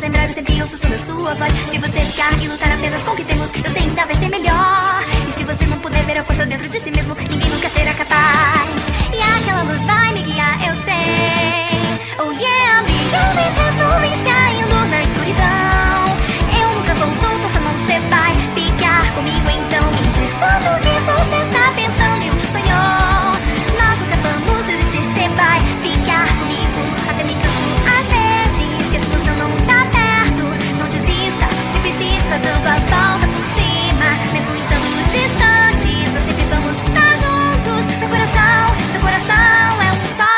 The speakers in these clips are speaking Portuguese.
fazem breve, sempre eu sussurro a sua voz. Se você ficar e lutar apenas com o que temos, eu sei ainda vai ser melhor. E se você não puder ver a força dentro de si mesmo, ninguém nunca será capaz. E aquela luz vai me guiar, eu sei. Oh yeah, brilhando entre as nuvens, caindo na escuridão. Eu nunca vou soltar, só não cê vai ficar comigo. Então me diz tudo que você tá pensando e o que sonhou. Nós nunca vamos desistir, cê vai ficar comigo. Até me canso às vezes, que a situação não tá perto. Não desista, se persista, dando a volta por cima. Mesmo estando distantes, nós sempre vamos estar juntos. Meu coração, seu coração é um só.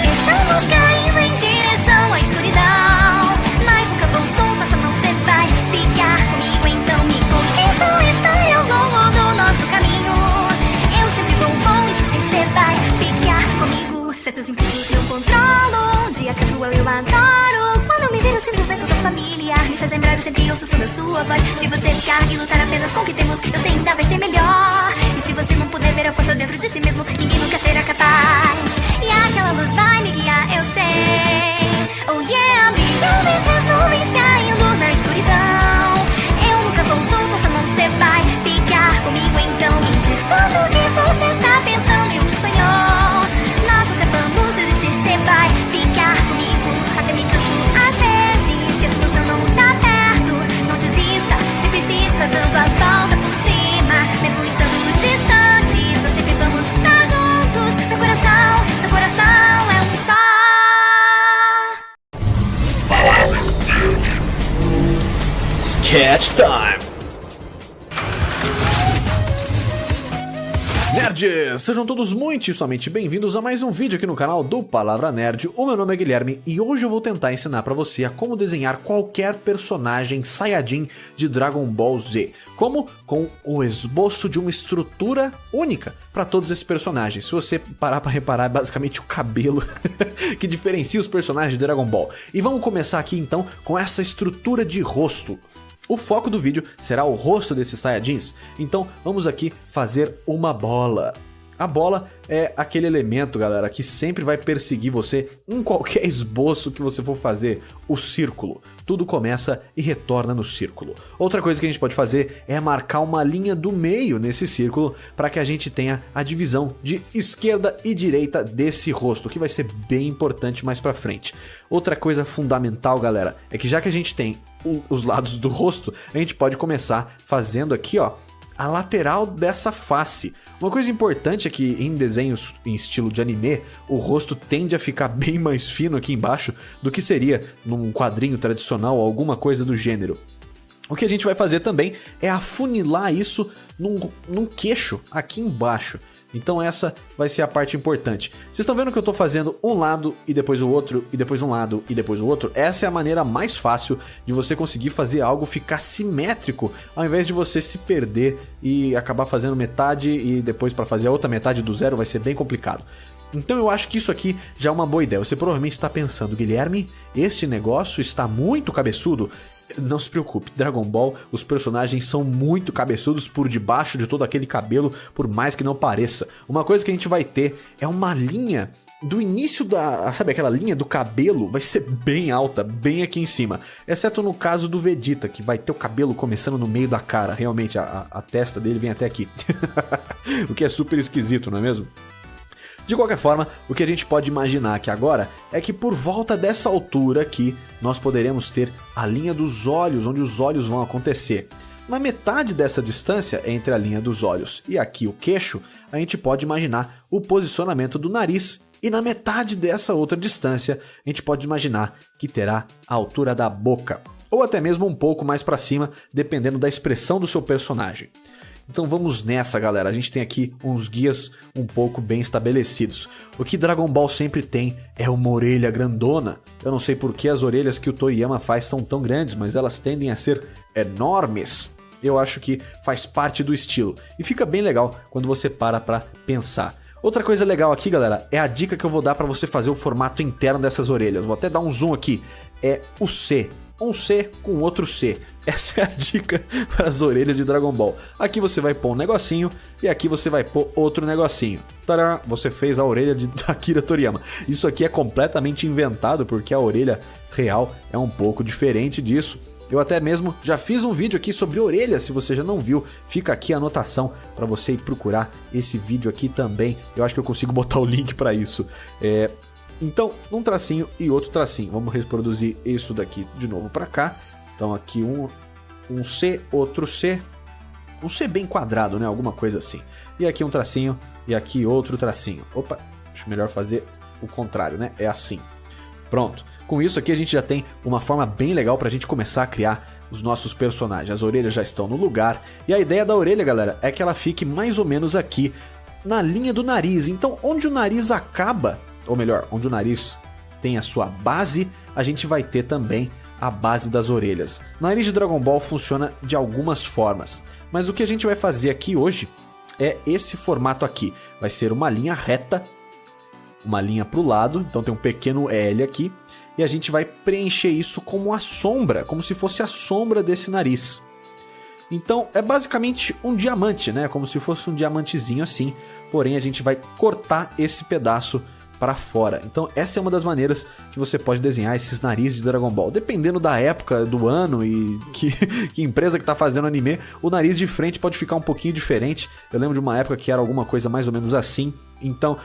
Estamos caindo em direção à escuridão. Nós nunca vamos soltar, só não cê vai ficar comigo. Então me conte, isso está ao longo do nosso caminho. Eu sempre vou insistir, cê vai ficar comigo. Certos impulsos eu controlo, um dia casual eu adoro. Quando eu me viro, sinto o vento da família. Me faz lembrar, eu sempre ouço sobre a sua voz. Se você ficar e lutar apenas com o que temos, eu sei ainda vai ser melhor. E se você não puder ver a força dentro de si mesmo, ninguém nunca será capaz. E aquela luz vai me guiar, eu sei. Oh yeah, brilhando entre as nuvens, caindo na escuridão. Eu nunca vou soltar, só não cê vai ficar comigo. Então me diz tudo o que você tá pensando e o que sonhou. Nós nunca vamos desistir, cê vai ficar comigo. Até me canso às vezes, que a situação não tá perto. Não desista, se persista, dando a volta por cima. Mesmo estando distantes, nós sempre vamos estar juntos. Meu coração, seu coração é um só. Sketch Time! Nerds, sejam todos muitíssimamente bem-vindos a mais um vídeo aqui no canal do Palavra Nerd. O meu nome é Guilherme e hoje eu vou tentar ensinar pra você a como desenhar qualquer personagem Saiyajin de Dragon Ball Z. Como? Com o esboço de uma estrutura única para todos esses personagens. Se você parar pra reparar, é basicamente o cabelo que diferencia os personagens de Dragon Ball. E vamos começar aqui então com essa estrutura de rosto. O foco do vídeo será o rosto desses Saiyajins, então vamos aqui fazer uma bola. A bola é aquele elemento, galera, que sempre vai perseguir você em qualquer esboço que você for fazer, o círculo. Tudo começa e retorna no círculo. Outra coisa que a gente pode fazer é marcar uma linha do meio nesse círculo para que a gente tenha a divisão de esquerda e direita desse rosto, que vai ser bem importante mais pra frente. Outra coisa fundamental, galera, é que já que a gente tem os lados do rosto, a gente pode começar fazendo aqui, ó, a lateral dessa face. Uma coisa importante é que em desenhos em estilo de anime, o rosto tende a ficar bem mais fino aqui embaixo do que seria num quadrinho tradicional ou alguma coisa do gênero. O que a gente vai fazer também é afunilar isso num queixo aqui embaixo. Então essa vai ser a parte importante. Vocês estão vendo que eu estou fazendo um lado e depois o outro, e depois um lado e depois o outro? Essa é a maneira mais fácil de você conseguir fazer algo ficar simétrico, ao invés de você se perder e acabar fazendo metade e depois para fazer a outra metade do zero vai ser bem complicado. Então eu acho que isso aqui já é uma boa ideia. Você provavelmente está pensando, Guilherme, este negócio está muito cabeçudo. Não se preocupe, Dragon Ball, os personagens são muito cabeçudos por debaixo de todo aquele cabelo, por mais que não pareça. Uma coisa que a gente vai ter é uma linha do início da... sabe aquela linha do cabelo? Vai ser bem alta, bem aqui em cima. Exceto no caso do Vegeta, que vai ter o cabelo começando no meio da cara. Realmente, a testa dele vem até aqui. O que é super esquisito, não é mesmo? De qualquer forma, o que a gente pode imaginar aqui agora é que por volta dessa altura aqui, nós poderemos ter a linha dos olhos, onde os olhos vão acontecer. Na metade dessa distância entre a linha dos olhos e aqui o queixo, a gente pode imaginar o posicionamento do nariz. E na metade dessa outra distância, a gente pode imaginar que terá a altura da boca. Ou até mesmo um pouco mais para cima, dependendo da expressão do seu personagem. Então vamos nessa, galera. A gente tem aqui uns guias um pouco bem estabelecidos. O que Dragon Ball sempre tem é uma orelha grandona. Eu não sei por que as orelhas que o Toriyama faz são tão grandes, mas elas tendem a ser enormes. Eu acho que faz parte do estilo. E fica bem legal quando você para pra pensar. Outra coisa legal aqui, galera, é a dica que eu vou dar pra você fazer o formato interno dessas orelhas. Vou até dar um zoom aqui. É o C. um C com outro C. Essa é a dica para as orelhas de Dragon Ball. Aqui você vai pôr um negocinho e aqui você vai pôr outro negocinho. Tadã! Você fez a orelha de Akira Toriyama. Isso aqui é completamente inventado porque a orelha real é um pouco diferente disso. Eu até mesmo já fiz um vídeo aqui sobre orelhas, se você já não viu, fica aqui a anotação para você ir procurar esse vídeo aqui também. Eu acho que eu consigo botar o link para isso. Então, um tracinho e outro tracinho. Vamos reproduzir isso daqui de novo para cá. Então aqui um C, outro C. Um C bem quadrado, né? Alguma coisa assim. E aqui um tracinho e aqui outro tracinho. Opa, acho melhor fazer o contrário, né? É assim. Pronto. Com isso aqui a gente já tem uma forma bem legal pra gente começar a criar os nossos personagens. As orelhas já estão no lugar. E a ideia da orelha, galera, é que ela fique mais ou menos aqui na linha do nariz. Então, onde o nariz acaba, ou melhor, onde o nariz tem a sua base, a gente vai ter também a base das orelhas. O nariz de Dragon Ball funciona de algumas formas. Mas o que a gente vai fazer aqui hoje é esse formato aqui. Vai ser uma linha reta, uma linha para o lado, então tem um pequeno L aqui, e a gente vai preencher isso como a sombra, como se fosse a sombra desse nariz. Então é basicamente um diamante, né? Como se fosse um diamantezinho assim, porém a gente vai cortar esse pedaço para fora. Então essa é uma das maneiras que você pode desenhar esses narizes de Dragon Ball. Dependendo da época do ano e que empresa que está fazendo anime, o nariz de frente pode ficar um pouquinho diferente. Eu lembro de uma época que era alguma coisa mais ou menos assim. Então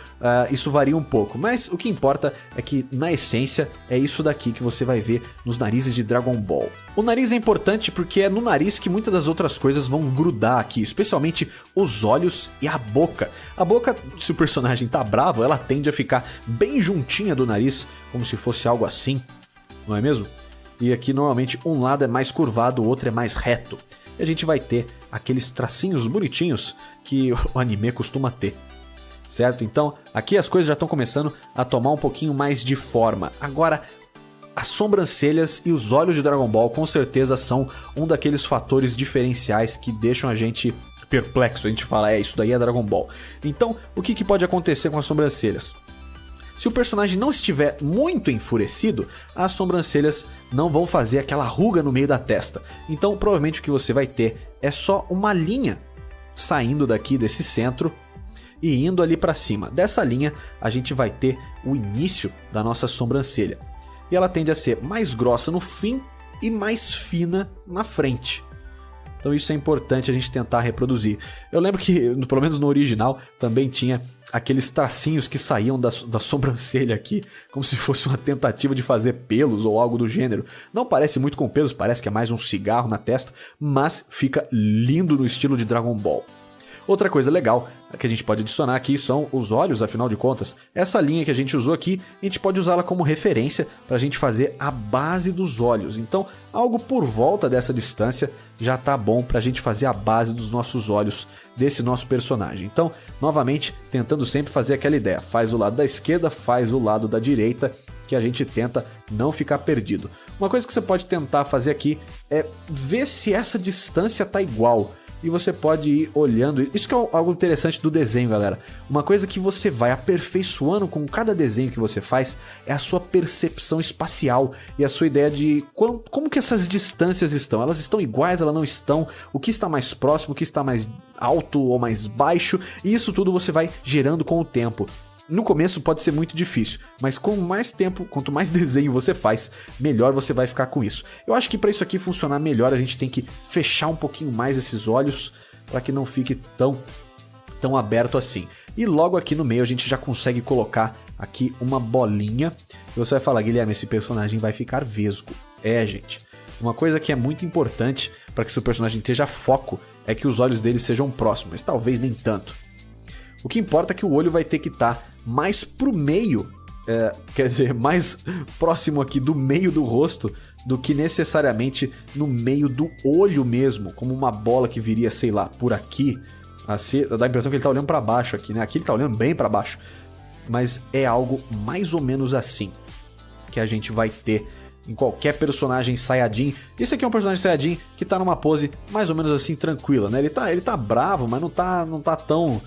isso varia um pouco, mas o que importa é que na essência é isso daqui que você vai ver nos narizes de Dragon Ball. O nariz é importante porque é no nariz que muitas das outras coisas vão grudar aqui, especialmente os olhos e a boca. A boca, se o personagem tá bravo, ela tende a ficar bem juntinha do nariz, como se fosse algo assim, não é mesmo? E aqui normalmente um lado é mais curvado, o outro é mais reto. E a gente vai ter aqueles tracinhos bonitinhos que o anime costuma ter. Certo? Então, aqui as coisas já estão começando a tomar um pouquinho mais de forma. Agora, as sobrancelhas e os olhos de Dragon Ball com certeza são um daqueles fatores diferenciais que deixam a gente perplexo. A gente fala, isso daí é Dragon Ball. Então, o que pode acontecer com as sobrancelhas? Se o personagem não estiver muito enfurecido, as sobrancelhas não vão fazer aquela ruga no meio da testa. Então, provavelmente o que você vai ter é só uma linha saindo daqui desse centro e indo ali para cima. Dessa linha a gente vai ter o início da nossa sobrancelha. E ela tende a ser mais grossa no fim e mais fina na frente. Então isso é importante a gente tentar reproduzir. Eu lembro que, pelo menos no original, também tinha aqueles tracinhos que saíam da sobrancelha aqui, como se fosse uma tentativa de fazer pelos ou algo do gênero. Não parece muito com pelos, parece que é mais um cigarro na testa, mas fica lindo no estilo de Dragon Ball. Outra coisa legal que a gente pode adicionar aqui são os olhos, afinal de contas. Essa linha que a gente usou aqui, a gente pode usá-la como referência para a gente fazer a base dos olhos. Então, algo por volta dessa distância já tá bom para a gente fazer a base dos nossos olhos desse nosso personagem. Então, novamente, tentando sempre fazer aquela ideia. Faz o lado da esquerda, faz o lado da direita, que a gente tenta não ficar perdido. Uma coisa que você pode tentar fazer aqui é ver se essa distância tá igual. E você pode ir olhando. Isso que é algo interessante do desenho, galera. Uma coisa que você vai aperfeiçoando com cada desenho que você faz é a sua percepção espacial e a sua ideia de como que essas distâncias estão. Elas estão iguais, elas não estão? O que está mais próximo, o que está mais alto ou mais baixo? E isso tudo você vai gerando com o tempo. No começo pode ser muito difícil, mas com mais tempo, quanto mais desenho você faz, melhor você vai ficar com isso. Eu acho que para isso aqui funcionar melhor, a gente tem que fechar um pouquinho mais esses olhos para que não fique tão aberto assim. E logo aqui no meio a gente já consegue colocar aqui uma bolinha. E você vai falar, Guilherme, esse personagem vai ficar vesgo. Gente. Uma coisa que é muito importante para que seu personagem esteja foco é que os olhos dele sejam próximos, mas talvez nem tanto. O que importa é que o olho vai ter que estar mais pro meio, quer dizer, mais próximo aqui do meio do rosto do que necessariamente no meio do olho mesmo, como uma bola que viria, sei lá, por aqui. Assim, dá a impressão que ele tá olhando para baixo aqui, né? Aqui ele tá olhando bem para baixo. Mas é algo mais ou menos assim que a gente vai ter em qualquer personagem Saiyajin. Esse aqui é um personagem Saiyajin que tá numa pose mais ou menos assim tranquila, né? Ele tá bravo, mas não tá tão...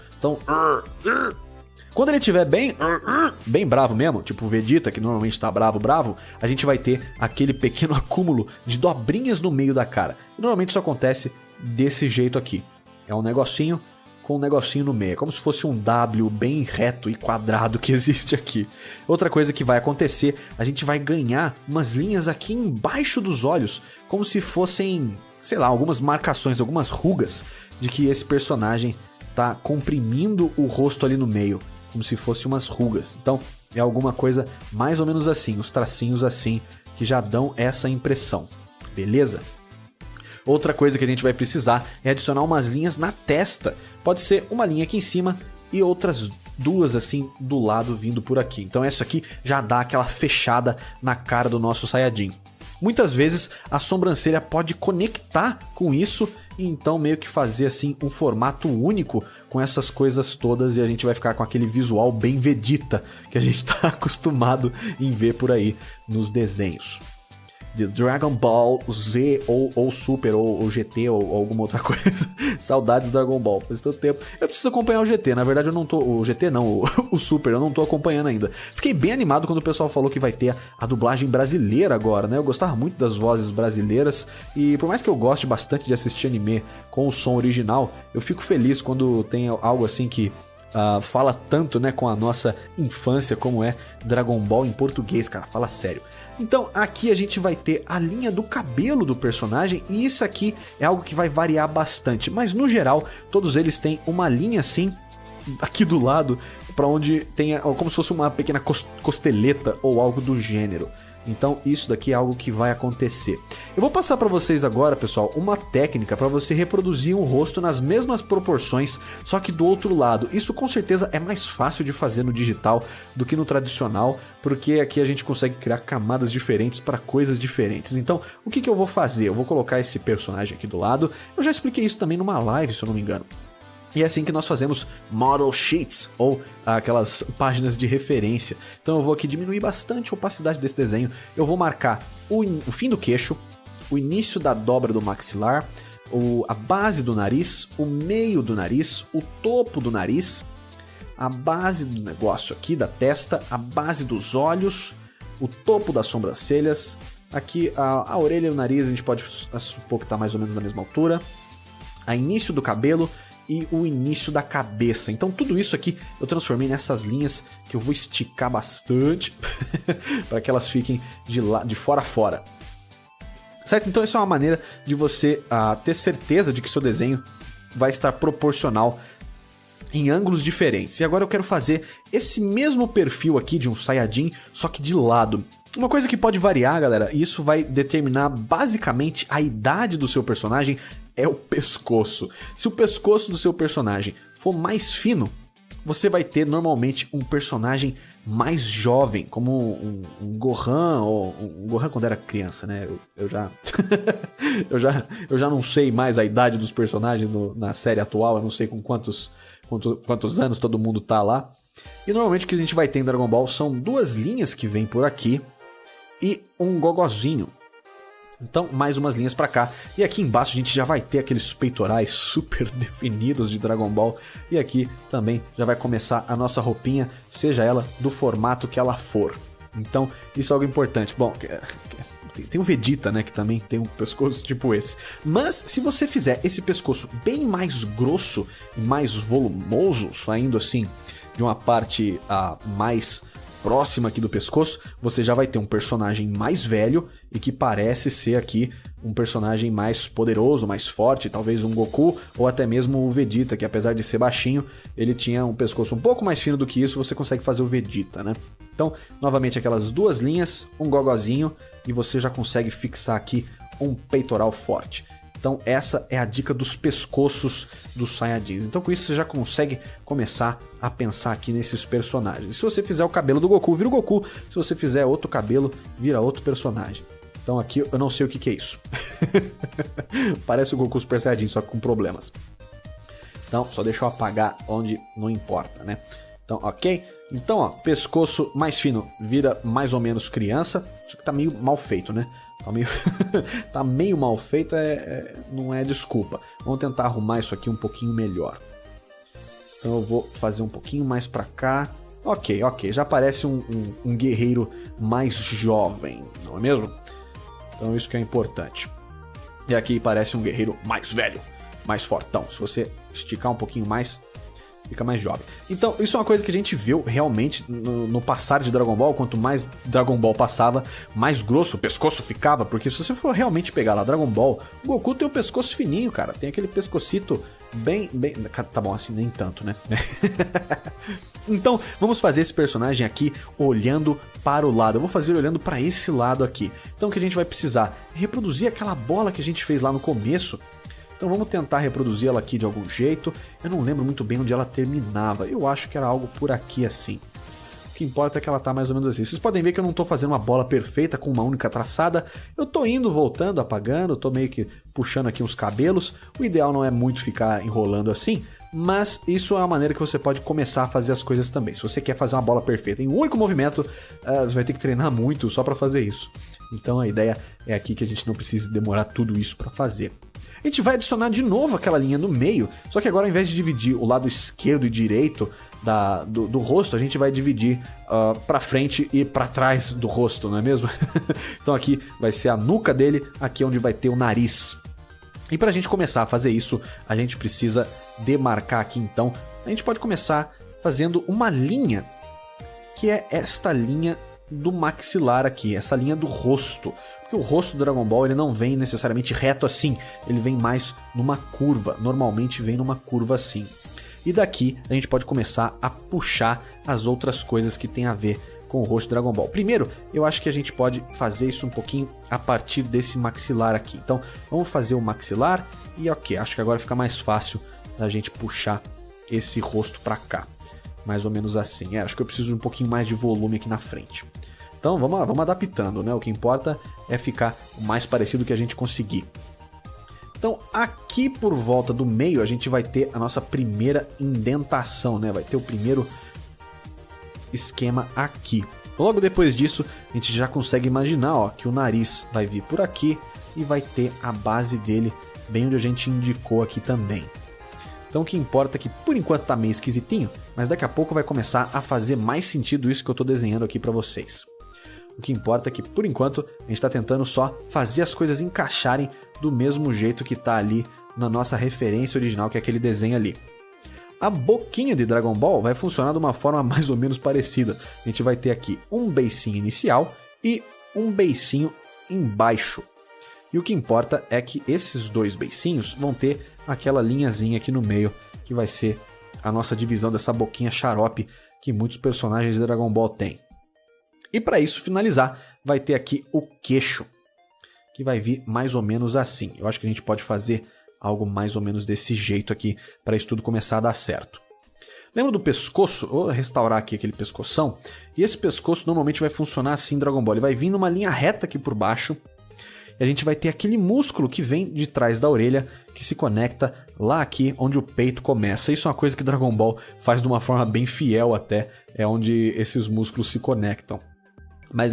Quando ele estiver bem bravo mesmo, tipo o Vegeta, que normalmente tá bravo, a gente vai ter aquele pequeno acúmulo de dobrinhas no meio da cara. E normalmente isso acontece desse jeito aqui. É um negocinho com um negocinho no meio. É como se fosse um W bem reto e quadrado que existe aqui. Outra coisa que vai acontecer, a gente vai ganhar umas linhas aqui embaixo dos olhos, como se fossem, sei lá, algumas marcações, algumas rugas de que esse personagem tá comprimindo o rosto ali no meio, como se fosse umas rugas. Então é alguma coisa mais ou menos assim, os tracinhos assim que já dão essa impressão, beleza? Outra coisa que a gente vai precisar é adicionar umas linhas na testa. Pode ser uma linha aqui em cima e outras duas assim do lado vindo por aqui. Então essa aqui já dá aquela fechada na cara do nosso Saiyajin. Muitas vezes a sobrancelha pode conectar com isso e então meio que fazer assim um formato único com essas coisas todas, e a gente vai ficar com aquele visual bem Vegeta que a gente tá acostumado em ver por aí nos desenhos de Dragon Ball Z ou Super ou GT ou alguma outra coisa. Saudades do Dragon Ball, faz tanto tempo. Eu preciso acompanhar o GT, na verdade eu não tô... O GT não, o Super, eu não tô acompanhando ainda. Fiquei bem animado quando o pessoal falou que vai ter a dublagem brasileira agora, né? Eu gostava muito das vozes brasileiras e por mais que eu goste bastante de assistir anime com o som original, eu fico feliz quando tem algo assim que fala tanto, né, com a nossa infância como é Dragon Ball em português, cara, fala sério. Então aqui a gente vai ter a linha do cabelo do personagem e isso aqui é algo que vai variar bastante, mas no geral todos eles têm uma linha assim aqui do lado para onde tem como se fosse uma pequena costeleta ou algo do gênero. Então isso daqui é algo que vai acontecer. Eu vou passar para vocês agora, pessoal, uma técnica para você reproduzir um rosto nas mesmas proporções, só que do outro lado. Isso com certeza é mais fácil de fazer no digital do que no tradicional, porque aqui a gente consegue criar camadas diferentes para coisas diferentes. Então, o que eu vou fazer? Eu vou colocar esse personagem aqui do lado. Eu já expliquei isso também numa live, se eu não me engano. E é assim que nós fazemos model sheets, ou aquelas páginas de referência. Então eu vou aqui diminuir bastante a opacidade desse desenho. Eu vou marcar o fim do queixo, o início da dobra do maxilar, a base do nariz, o meio do nariz, o topo do nariz, a base do negócio aqui da testa, a base dos olhos, o topo das sobrancelhas. Aqui a orelha e o nariz a gente pode supor que está mais ou menos na mesma altura. A início do cabelo e o início da cabeça. Então tudo isso aqui eu transformei nessas linhas que eu vou esticar bastante para que elas fiquem de fora a fora. Certo? Então essa é uma maneira de você ter certeza de que seu desenho vai estar proporcional em ângulos diferentes. E agora eu quero fazer esse mesmo perfil aqui de um Saiyajin, só que de lado. Uma coisa que pode variar, galera, e isso vai determinar basicamente a idade do seu personagem, é o pescoço. Se o pescoço do seu personagem for mais fino, você vai ter normalmente um personagem mais jovem, como um Gohan, ou um Gohan quando era criança, né? Eu já eu já não sei mais a idade dos personagens na série atual, eu não sei com quantos anos todo mundo tá lá. E normalmente o que a gente vai ter em Dragon Ball são duas linhas que vêm por aqui e um gogozinho. Então, mais umas linhas pra cá. E aqui embaixo a gente já vai ter aqueles peitorais super definidos de Dragon Ball. E aqui também já vai começar a nossa roupinha, seja ela do formato que ela for. Então, isso é algo importante. Bom, tem o Vegeta, né, que também tem um pescoço tipo esse. Mas, se você fizer esse pescoço bem mais grosso e mais volumoso, saindo assim de uma parte mais próxima aqui do pescoço, você já vai ter um personagem mais velho e que parece ser aqui um personagem mais poderoso, mais forte, talvez um Goku ou até mesmo o Vegeta, que apesar de ser baixinho, ele tinha um pescoço um pouco mais fino do que isso, você consegue fazer o Vegeta, né? Então, novamente aquelas duas linhas, um gogozinho e você já consegue fixar aqui um peitoral forte. Então essa é a dica dos pescoços dos Saiyajins. Então com isso você já consegue começar a pensar aqui nesses personagens. Se você fizer o cabelo do Goku, vira o Goku. Se você fizer outro cabelo, vira outro personagem. Então aqui eu não sei o que é isso. Parece o Goku Super Saiyajin, só que com problemas. Então só deixa eu apagar onde não importa, né? Então, ok? Então, ó, pescoço mais fino vira mais ou menos criança. Só que tá meio mal feito, né? Tá meio mal feito, não é desculpa. Vamos tentar arrumar isso aqui um pouquinho melhor. Então eu vou fazer um pouquinho mais pra cá. Ok, já parece um guerreiro mais jovem, não é mesmo? Então isso que é importante. E aqui parece um guerreiro mais velho, mais fortão. Se você esticar um pouquinho mais, fica mais jovem. Então isso é uma coisa que a gente viu realmente no passar de Dragon Ball. Quanto mais Dragon Ball passava, mais grosso o pescoço ficava. Porque se você for realmente pegar lá Dragon Ball, o Goku tem o pescoço fininho, cara. Tem aquele pescocito bem... Tá bom, assim nem tanto, né? Então vamos fazer esse personagem aqui olhando para o lado. Eu vou fazer ele olhando para esse lado aqui. Então o que a gente vai precisar? Reproduzir aquela bola que a gente fez lá no começo. Então vamos tentar reproduzir ela aqui de algum jeito. Eu não lembro muito bem onde ela terminava. Eu acho que era algo por aqui assim. O que importa é que ela tá mais ou menos assim. Vocês podem ver que eu não tô fazendo uma bola perfeita com uma única traçada. Eu tô indo, voltando, apagando. Tô meio que puxando aqui uns cabelos. O ideal não é muito ficar enrolando assim, mas isso é uma maneira que você pode começar a fazer as coisas também. Se você quer fazer uma bola perfeita em um único movimento, você vai ter que treinar muito só para fazer isso. Então a ideia é aqui que a gente não precise demorar tudo isso para fazer. A gente vai adicionar de novo aquela linha no meio, só que agora ao invés de dividir o lado esquerdo e direito do rosto, a gente vai dividir para frente e para trás do rosto, não é mesmo? Então aqui vai ser a nuca dele, aqui é onde vai ter o nariz. E para a gente começar a fazer isso, a gente precisa demarcar aqui então. A gente pode começar fazendo uma linha, que é esta linha do maxilar aqui, essa linha do rosto. Porque o rosto do Dragon Ball ele não vem necessariamente reto assim, ele vem mais numa curva, normalmente vem numa curva assim. E daqui a gente pode começar a puxar as outras coisas que tem a ver com o rosto do Dragon Ball. Primeiro, eu acho que a gente pode fazer isso um pouquinho a partir desse maxilar aqui. Então, vamos fazer o maxilar e ok, acho que agora fica mais fácil da gente puxar esse rosto pra cá. Mais ou menos assim. Acho que eu preciso de um pouquinho mais de volume aqui na frente. Então, vamos adaptando, né? O que importa é ficar o mais parecido que a gente conseguir. Então, aqui por volta do meio, a gente vai ter a nossa primeira indentação, né? Vai ter o primeiro esquema aqui. Logo depois disso, a gente já consegue imaginar, ó, que o nariz vai vir por aqui e vai ter a base dele bem onde a gente indicou aqui também. Então o que importa é que por enquanto tá meio esquisitinho, mas daqui a pouco vai começar a fazer mais sentido isso que eu tô desenhando aqui para vocês. O que importa é que por enquanto a gente tá tentando só fazer as coisas encaixarem do mesmo jeito que tá ali na nossa referência original, que é aquele desenho ali. A boquinha de Dragon Ball vai funcionar de uma forma mais ou menos parecida. A gente vai ter aqui um beicinho inicial e um beicinho embaixo. E o que importa é que esses dois beicinhos vão ter aquela linhazinha aqui no meio, que vai ser a nossa divisão dessa boquinha xarope que muitos personagens de Dragon Ball têm. E para isso finalizar, vai ter aqui o queixo, que vai vir mais ou menos assim. Eu acho que a gente pode fazer algo mais ou menos desse jeito aqui, para isso tudo começar a dar certo. Lembra do pescoço? Vou restaurar aqui aquele pescoção. E esse pescoço normalmente vai funcionar assim em Dragon Ball. Ele vai vir numa linha reta aqui por baixo. E a gente vai ter aquele músculo que vem de trás da orelha, que se conecta lá aqui onde o peito começa. Isso é uma coisa que Dragon Ball faz de uma forma bem fiel até. É onde esses músculos se conectam. Mas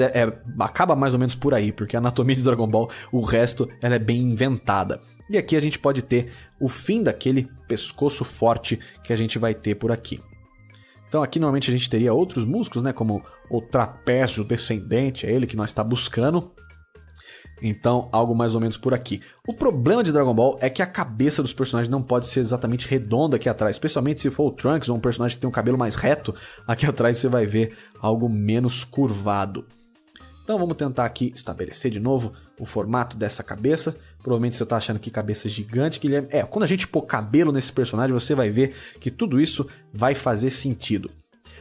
acaba mais ou menos por aí, porque a anatomia de Dragon Ball, o resto, ela é bem inventada. E aqui a gente pode ter o fim daquele pescoço forte que a gente vai ter por aqui. Então aqui normalmente a gente teria outros músculos, né, como o trapézio descendente, é ele que nós está buscando. Então algo mais ou menos por aqui. O problema de Dragon Ball é que a cabeça dos personagens não pode ser exatamente redonda aqui atrás, especialmente se for o Trunks ou um personagem que tem um cabelo mais reto, aqui atrás você vai ver algo menos curvado. Então vamos tentar aqui estabelecer de novo o formato dessa cabeça. Provavelmente você está achando que cabeça gigante, Guilherme. Quando a gente pôr cabelo nesse personagem, você vai ver que tudo isso vai fazer sentido.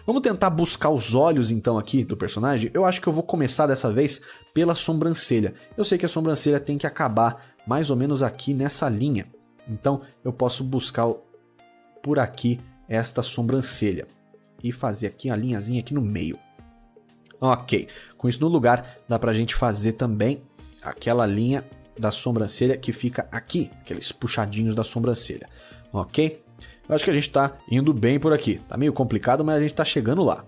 Vamos tentar buscar os olhos então aqui do personagem. Eu acho que eu vou começar dessa vez pela sobrancelha. Eu sei que a sobrancelha tem que acabar mais ou menos aqui nessa linha. Então eu posso buscar por aqui esta sobrancelha e fazer aqui a linhazinha aqui no meio. Ok, com isso no lugar dá pra gente fazer também aquela linha da sobrancelha que fica aqui, aqueles puxadinhos da sobrancelha, ok? Eu acho que a gente tá indo bem por aqui, tá meio complicado, mas a gente tá chegando lá.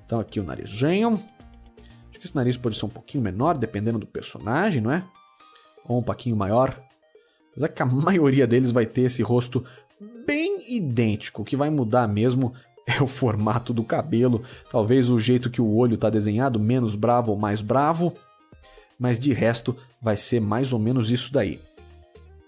Então aqui o narizinho, acho que esse nariz pode ser um pouquinho menor, dependendo do personagem, não é? Ou um pouquinho maior, apesar que a maioria deles vai ter esse rosto bem idêntico. O que vai mudar mesmo é o formato do cabelo, talvez o jeito que o olho está desenhado, menos bravo ou mais bravo, mas de resto vai ser mais ou menos isso daí.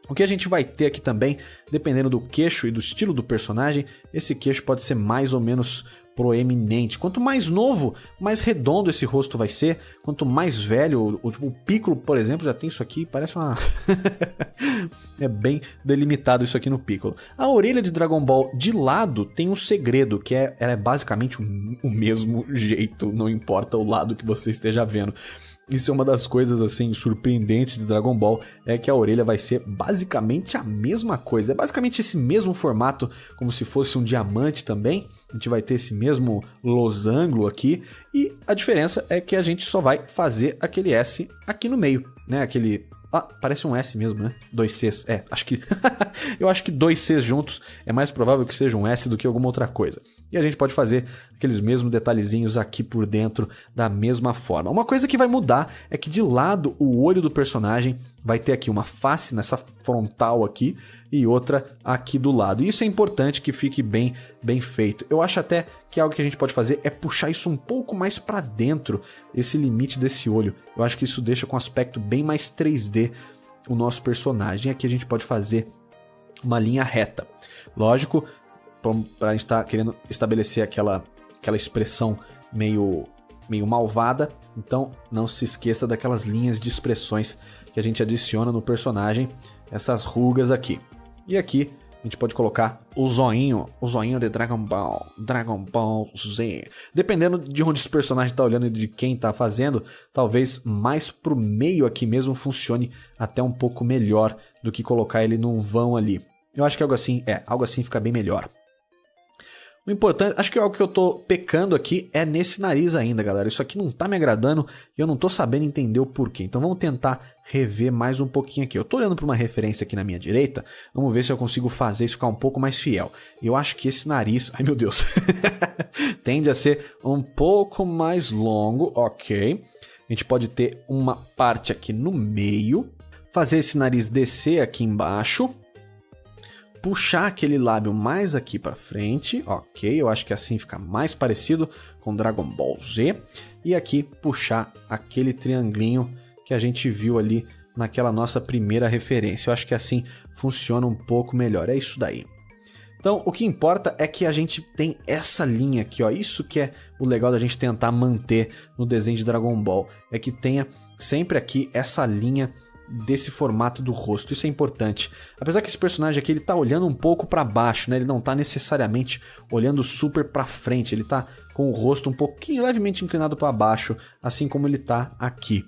O que a gente vai ter aqui também, dependendo do queixo e do estilo do personagem, esse queixo pode ser mais ou menos proeminente. Quanto mais novo, mais redondo esse rosto vai ser. Quanto mais velho, o Piccolo, por exemplo, já tem isso aqui, parece uma... é bem delimitado isso aqui no Piccolo. A orelha de Dragon Ball de lado tem um segredo, que ela é basicamente o mesmo jeito, não importa o lado que você esteja vendo. Isso é uma das coisas assim surpreendentes de Dragon Ball, é que a orelha vai ser basicamente a mesma coisa. É basicamente esse mesmo formato, como se fosse um diamante também. A gente vai ter esse mesmo losango aqui. E a diferença é que a gente só vai fazer aquele S aqui no meio, né? Aquele... Ah, parece um S mesmo, né? 2 Cs. É, acho que... eu acho que 2 Cs juntos é mais provável que seja um S do que alguma outra coisa. E a gente pode fazer aqueles mesmos detalhezinhos aqui por dentro da mesma forma. Uma coisa que vai mudar é que de lado o olho do personagem vai ter aqui uma face nessa frontal aqui e outra aqui do lado. E isso é importante que fique bem feito. Eu acho até que algo que a gente pode fazer é puxar isso um pouco mais para dentro, esse limite desse olho. Eu acho que isso deixa com um aspecto bem mais 3D o nosso personagem. Aqui a gente pode fazer uma linha reta. Lógico, para a gente estar querendo estabelecer aquela expressão meio malvada, então não se esqueça daquelas linhas de expressões que a gente adiciona no personagem, essas rugas aqui. E aqui a gente pode colocar o zoinho de Dragon Ball Z. Dependendo de onde esse personagem está olhando e de quem está fazendo, talvez mais pro meio aqui mesmo funcione até um pouco melhor do que colocar ele num vão ali. Eu acho que algo assim fica bem melhor. O importante, acho que algo que eu tô pecando aqui é nesse nariz ainda, galera. Isso aqui não tá me agradando e eu não tô sabendo entender o porquê. Então vamos tentar rever mais um pouquinho aqui. Eu tô olhando para uma referência aqui na minha direita. Vamos ver se eu consigo fazer isso ficar um pouco mais fiel. Eu acho que esse nariz... Ai, meu Deus. tende a ser um pouco mais longo. Ok. A gente pode ter uma parte aqui no meio. Fazer esse nariz descer aqui embaixo. Puxar aquele lábio mais aqui pra frente, ok, eu acho que assim fica mais parecido com Dragon Ball Z. E aqui puxar aquele triangulinho que a gente viu ali naquela nossa primeira referência. Eu acho que assim funciona um pouco melhor, é isso daí. Então o que importa é que a gente tem essa linha aqui, ó. Isso que é o legal da gente tentar manter no desenho de Dragon Ball, é que tenha sempre aqui essa linha desse formato do rosto. Isso é importante. Apesar que esse personagem aqui ele tá olhando um pouco para baixo, né? Ele não tá necessariamente olhando super para frente. Ele tá com o rosto um pouquinho levemente inclinado para baixo, assim como ele tá aqui.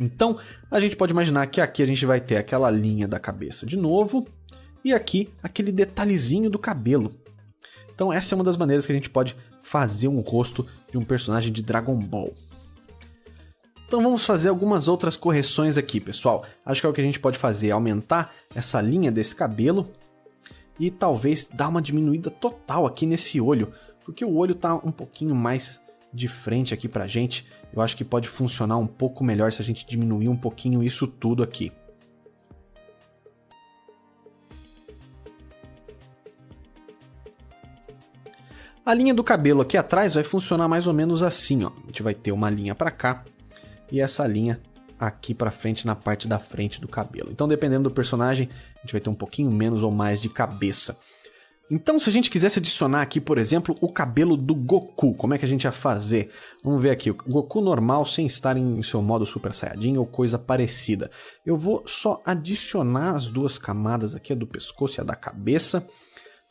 Então, a gente pode imaginar que aqui a gente vai ter aquela linha da cabeça de novo e aqui aquele detalhezinho do cabelo. Então, essa é uma das maneiras que a gente pode fazer um rosto de um personagem de Dragon Ball. Então vamos fazer algumas outras correções aqui, pessoal. Acho que é o que a gente pode fazer é aumentar essa linha desse cabelo e talvez dar uma diminuída total aqui nesse olho, porque o olho tá um pouquinho mais de frente aqui pra gente. Eu acho que pode funcionar um pouco melhor se a gente diminuir um pouquinho isso tudo aqui. A linha do cabelo aqui atrás vai funcionar mais ou menos assim, ó. A gente vai ter uma linha pra cá e essa linha aqui pra frente na parte da frente do cabelo. Então, dependendo do personagem, a gente vai ter um pouquinho menos ou mais de cabeça. Então, se a gente quisesse adicionar aqui, por exemplo, o cabelo do Goku, como é que a gente ia fazer? Vamos ver aqui, o Goku normal sem estar em seu modo Super Saiyajin ou coisa parecida. Eu vou só adicionar as duas camadas aqui, a do pescoço e a da cabeça.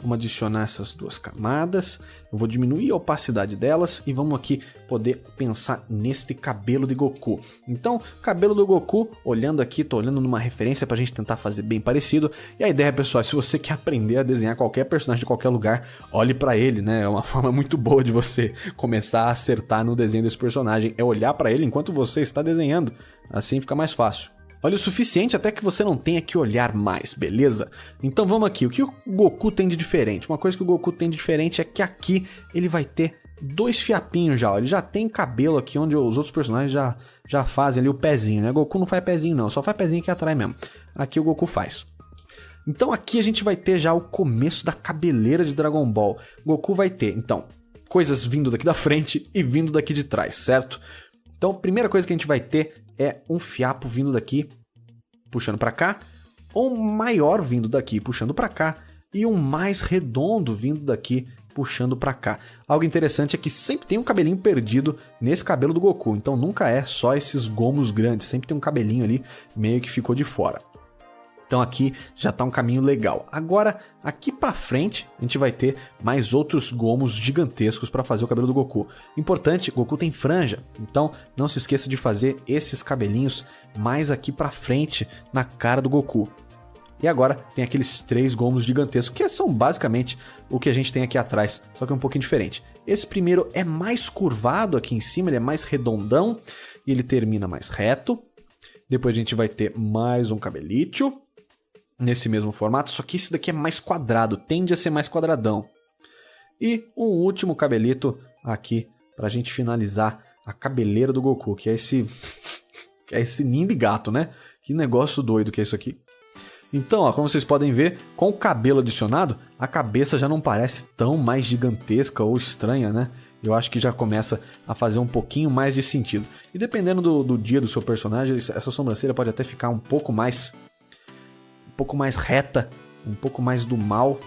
Vamos adicionar essas duas camadas, eu vou diminuir a opacidade delas e vamos aqui poder pensar neste cabelo de Goku. Então, o cabelo do Goku, olhando aqui, tô olhando numa referência pra gente tentar fazer bem parecido. E a ideia, pessoal, é se você quer aprender a desenhar qualquer personagem de qualquer lugar, olhe pra ele, né? É uma forma muito boa de você começar a acertar no desenho desse personagem, é olhar pra ele enquanto você está desenhando, assim fica mais fácil. Olha o suficiente até que você não tenha que olhar mais, beleza? Então vamos aqui, o que o Goku tem de diferente? Uma coisa que o Goku tem de diferente é que aqui ele vai ter dois fiapinhos já, ó. Ele já tem cabelo aqui onde os outros personagens já fazem ali o pezinho, né? O Goku não faz pezinho não, só faz pezinho aqui atrás mesmo. Aqui o Goku faz. Então aqui a gente vai ter já o começo da cabeleira de Dragon Ball. Goku vai ter, então, coisas vindo daqui da frente e vindo daqui de trás, certo? Então a primeira coisa que a gente vai ter é um fiapo vindo daqui, puxando pra cá, um maior vindo daqui, puxando pra cá, e um mais redondo vindo daqui, puxando pra cá. Algo interessante é que sempre tem um cabelinho perdido nesse cabelo do Goku, então nunca é só esses gomos grandes, sempre tem um cabelinho ali meio que ficou de fora. Então aqui já tá um caminho legal. Agora, aqui pra frente, a gente vai ter mais outros gomos gigantescos para fazer o cabelo do Goku. Importante, Goku tem franja, então não se esqueça de fazer esses cabelinhos mais aqui pra frente na cara do Goku. E agora tem aqueles 3 gomos gigantescos, que são basicamente o que a gente tem aqui atrás, só que é um pouquinho diferente. Esse primeiro é mais curvado aqui em cima, ele é mais redondão, e ele termina mais reto. Depois a gente vai ter mais um cabelito nesse mesmo formato, só que esse daqui é mais quadrado, tende a ser mais quadradão. E um último cabelito aqui pra gente finalizar a cabeleira do Goku, que é esse ninho de gato, né? Que negócio doido que é isso aqui. Então, ó, como vocês podem ver, com o cabelo adicionado, a cabeça já não parece tão mais gigantesca ou estranha, né? Eu acho que já começa a fazer um pouquinho mais de sentido. E dependendo do dia do seu personagem, essa sobrancelha pode até ficar um pouco mais reta, um pouco mais do mal,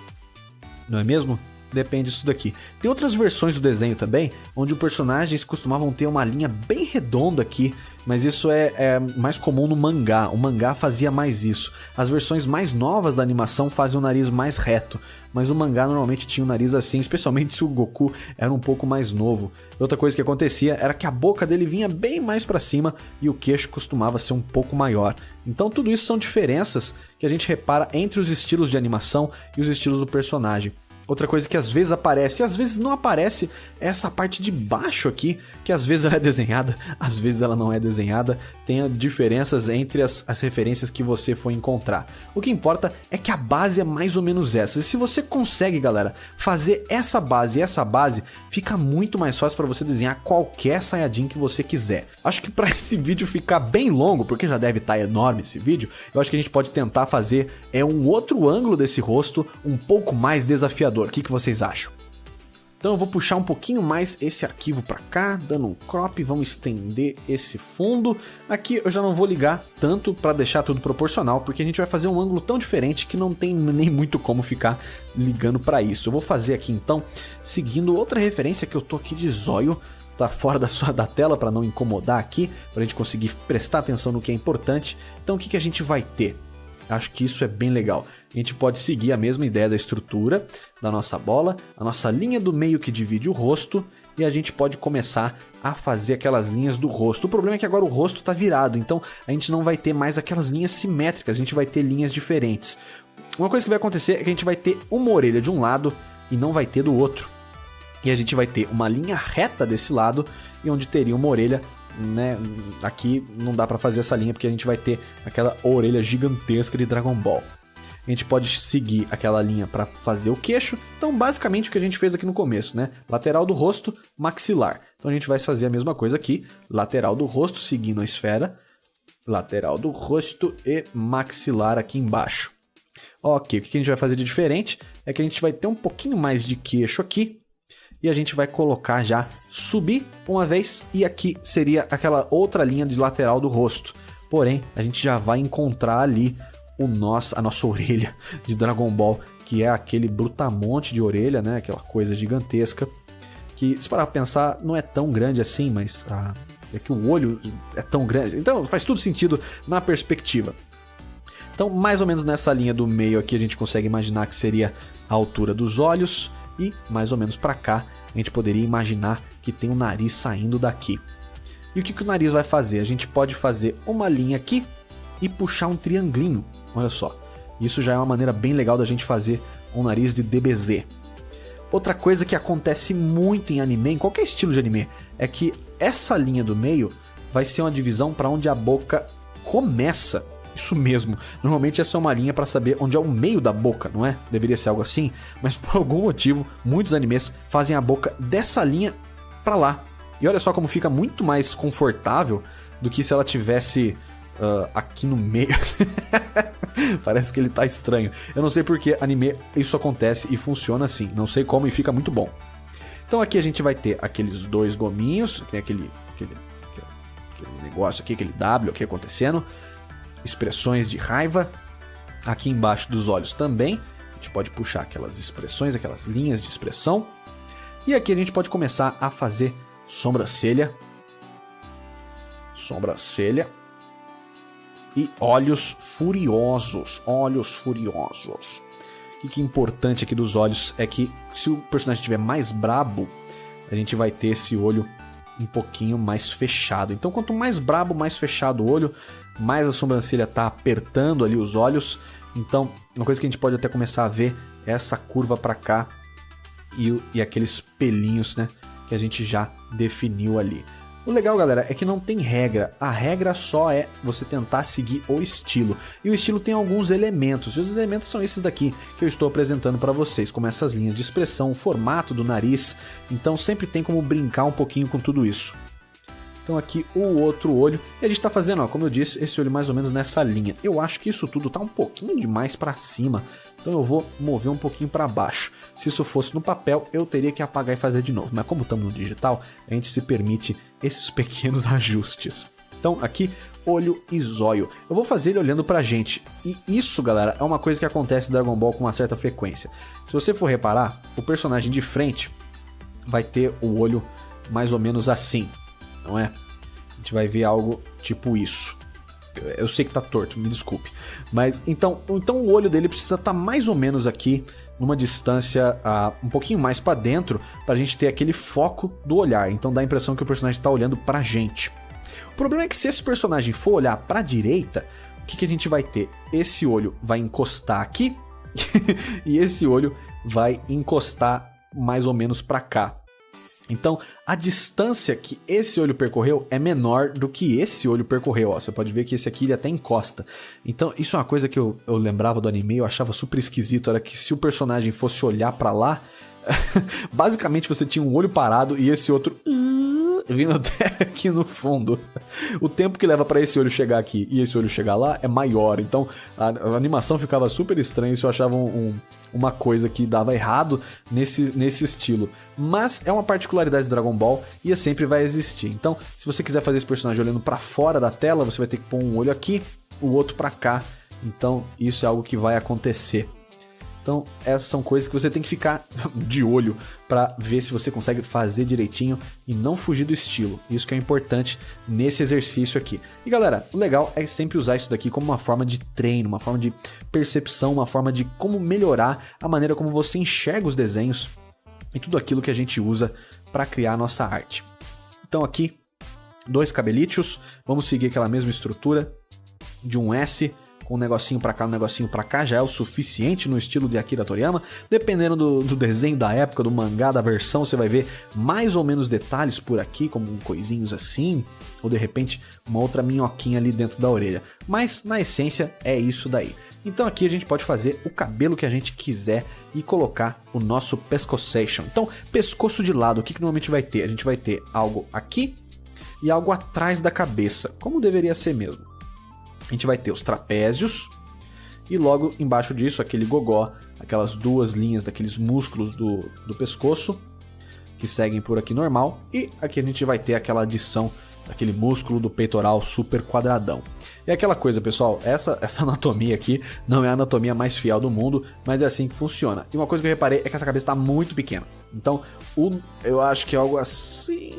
não é mesmo? Depende disso daqui. Tem outras versões do desenho também, onde os personagens costumavam ter uma linha bem redonda aqui, mas isso é mais comum no mangá. O mangá fazia mais isso. As versões mais novas da animação fazem o nariz mais reto, mas o mangá normalmente tinha o nariz assim, especialmente se o Goku era um pouco mais novo. Outra coisa que acontecia era que a boca dele vinha bem mais pra cima e o queixo costumava ser um pouco maior. Então tudo isso são diferenças que a gente repara entre os estilos de animação e os estilos do personagem. Outra coisa que às vezes aparece e às vezes não aparece é essa parte de baixo aqui, que às vezes ela é desenhada, às vezes ela não é desenhada, tem diferenças entre as referências que você for encontrar. O que importa é que a base é mais ou menos essa, e se você consegue, galera, fazer essa base e essa base, fica muito mais fácil para você desenhar qualquer Saiyajin que você quiser. Acho que para esse vídeo ficar bem longo, porque já deve estar enorme esse vídeo, eu acho que a gente pode tentar fazer um outro ângulo desse rosto um pouco mais desafiador. O que vocês acham? Então eu vou puxar um pouquinho mais esse arquivo para cá, dando um crop, vamos estender esse fundo. Aqui eu já não vou ligar tanto para deixar tudo proporcional, porque a gente vai fazer um ângulo tão diferente que não tem nem muito como ficar ligando para isso. Eu vou fazer aqui então, seguindo outra referência que eu tô aqui de zóio, tá fora da tela para não incomodar aqui, para a gente conseguir prestar atenção no que é importante. Então o que a gente vai ter? Acho que isso é bem legal. A gente pode seguir a mesma ideia da estrutura da nossa bola, a nossa linha do meio que divide o rosto, e a gente pode começar a fazer aquelas linhas do rosto. O problema é que agora o rosto está virado, então a gente não vai ter mais aquelas linhas simétricas, a gente vai ter linhas diferentes. Uma coisa que vai acontecer é que a gente vai ter uma orelha de um lado e não vai ter do outro. E a gente vai ter uma linha reta desse lado e onde teria uma orelha, né? Aqui não dá pra fazer essa linha porque a gente vai ter aquela orelha gigantesca de Dragon Ball. A gente pode seguir aquela linha para fazer o queixo. Então basicamente o que a gente fez aqui no começo, né? Lateral do rosto, maxilar. Então a gente vai fazer a mesma coisa aqui. Lateral do rosto, seguindo a esfera. Lateral do rosto e maxilar aqui embaixo. Ok, o que a gente vai fazer de diferente é que a gente vai ter um pouquinho mais de queixo aqui. E a gente vai colocar já, subir uma vez, e aqui seria aquela outra linha de lateral do rosto. Porém, a gente já vai encontrar ali a nossa orelha de Dragon Ball, que é aquele brutamonte de orelha, né? Aquela coisa gigantesca, que se parar pra pensar, não é tão grande assim, mas é que o olho é tão grande. Então faz tudo sentido na perspectiva. Então, mais ou menos nessa linha do meio aqui, a gente consegue imaginar que seria a altura dos olhos. E mais ou menos para cá a gente poderia imaginar que tem um nariz saindo daqui. E o que o nariz vai fazer? A gente pode fazer uma linha aqui e puxar um triangulinho. Olha só, isso já é uma maneira bem legal da gente fazer um nariz de DBZ. Outra coisa que acontece muito em anime, em qualquer estilo de anime, é que essa linha do meio vai ser uma divisão para onde a boca começa. Isso mesmo, normalmente essa é uma linha para saber onde é o meio da boca, não é? Deveria ser algo assim, mas por algum motivo, muitos animes fazem a boca dessa linha para lá. E olha só como fica muito mais confortável do que se ela tivesse aqui no meio. Parece que ele tá estranho. Eu não sei porque anime isso acontece e funciona assim. Não sei como e fica muito bom. Então aqui a gente vai ter aqueles dois gominhos. Tem aquele negócio aqui, aquele W aqui acontecendo. Expressões de raiva. Aqui embaixo dos olhos também. A gente pode puxar aquelas expressões, aquelas linhas de expressão. E aqui a gente pode começar a fazer sobrancelha. Sobrancelha. E olhos furiosos. Olhos furiosos. O que é importante aqui dos olhos é que se o personagem estiver mais brabo, a gente vai ter esse olho um pouquinho mais fechado. Então quanto mais brabo, mais fechado o olho, mais a sobrancelha tá apertando ali os olhos. Então uma coisa que a gente pode até começar a ver é essa curva para cá e aqueles pelinhos, né, que a gente já definiu ali. O legal, galera, é que não tem regra. A regra só é você tentar seguir o estilo. E o estilo tem alguns elementos. E os elementos são esses daqui que eu estou apresentando para vocês. Como essas linhas de expressão, o formato do nariz. Então sempre tem como brincar um pouquinho com tudo isso. Então aqui o outro olho. E a gente está fazendo, ó, como eu disse, esse olho mais ou menos nessa linha. Eu acho que isso tudo tá um pouquinho demais para cima. Então eu vou mover um pouquinho para baixo. Se isso fosse no papel, eu teria que apagar e fazer de novo. Mas como estamos no digital, a gente se permite esses pequenos ajustes. Então aqui, olho e zóio. Eu vou fazer ele olhando pra gente. E isso, galera, é uma coisa que acontece em Dragon Ball com uma certa frequência. Se você for reparar, o personagem de frente vai ter o olho mais ou menos assim, não é? A gente vai ver algo tipo isso. Eu sei que tá torto, me desculpe. Mas então o olho dele precisa estar mais ou menos aqui, numa distância um pouquinho mais pra dentro, pra gente ter aquele foco do olhar. Então dá a impressão que o personagem tá olhando pra gente. O problema é que se esse personagem for olhar pra direita, o que a gente vai ter? Esse olho vai encostar aqui e esse olho vai encostar mais ou menos pra cá. Então, a distância que esse olho percorreu é menor do que esse olho percorreu. Ó, você pode ver que esse aqui ele até encosta. Então, isso é uma coisa que eu lembrava do anime, eu achava super esquisito. Era que se o personagem fosse olhar pra lá, basicamente você tinha um olho parado e esse outro vindo até aqui no fundo. O tempo que leva pra esse olho chegar aqui e esse olho chegar lá é maior. Então, a animação ficava super estranha. Isso eu achava uma coisa que dava errado nesse estilo. Mas é uma particularidade do Dragon Ball e sempre vai existir. Então, se você quiser fazer esse personagem olhando pra fora da tela, você vai ter que pôr um olho aqui, o outro pra cá. Então, isso é algo que vai acontecer. Então, essas são coisas que você tem que ficar de olho para ver se você consegue fazer direitinho e não fugir do estilo. Isso que é importante nesse exercício aqui. E galera, o legal é sempre usar isso daqui como uma forma de treino, uma forma de percepção, uma forma de como melhorar a maneira como você enxerga os desenhos e tudo aquilo que a gente usa para criar a nossa arte. Então aqui, dois cabelitos, vamos seguir aquela mesma estrutura de um S, com um negocinho pra cá, um negocinho pra cá, já é o suficiente no estilo de Akira Toriyama. Dependendo do desenho da época, do mangá, da versão, você vai ver mais ou menos detalhes por aqui, como coisinhos assim, ou de repente uma outra minhoquinha ali dentro da orelha. Mas na essência é isso daí. Então aqui a gente pode fazer o cabelo que a gente quiser e colocar o nosso pescoçation. Então, pescoço de lado, o que normalmente vai ter? A gente vai ter algo aqui e algo atrás da cabeça, como deveria ser mesmo. A gente vai ter os trapézios e logo embaixo disso aquele gogó, aquelas duas linhas daqueles músculos do pescoço que seguem por aqui normal. E aqui a gente vai ter aquela adição daquele músculo do peitoral super quadradão. E aquela coisa, pessoal, essa anatomia aqui não é a anatomia mais fiel do mundo, mas é assim que funciona. E uma coisa que eu reparei é que essa cabeça está muito pequena. Então, eu acho que é algo assim...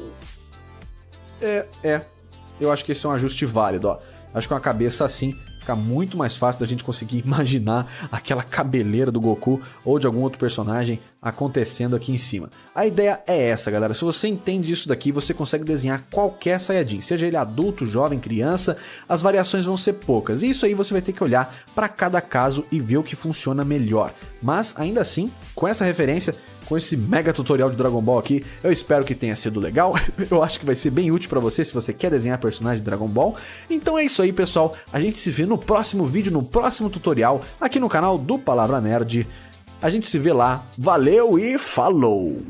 Eu acho que esse é um ajuste válido, ó. Acho que uma cabeça assim fica muito mais fácil da gente conseguir imaginar aquela cabeleira do Goku ou de algum outro personagem acontecendo aqui em cima. A ideia é essa, galera. Se você entende isso daqui, você consegue desenhar qualquer Saiyajin, seja ele adulto, jovem, criança, as variações vão ser poucas. E isso aí você vai ter que olhar para cada caso e ver o que funciona melhor. Mas ainda assim, com essa referência, com esse mega tutorial de Dragon Ball aqui, eu espero que tenha sido legal. Eu acho que vai ser bem útil pra você se você quer desenhar personagem de Dragon Ball. Então é isso aí, pessoal. A gente se vê no próximo vídeo, no próximo tutorial, aqui no canal do Palavra Nerd. A gente se vê lá. Valeu e falou!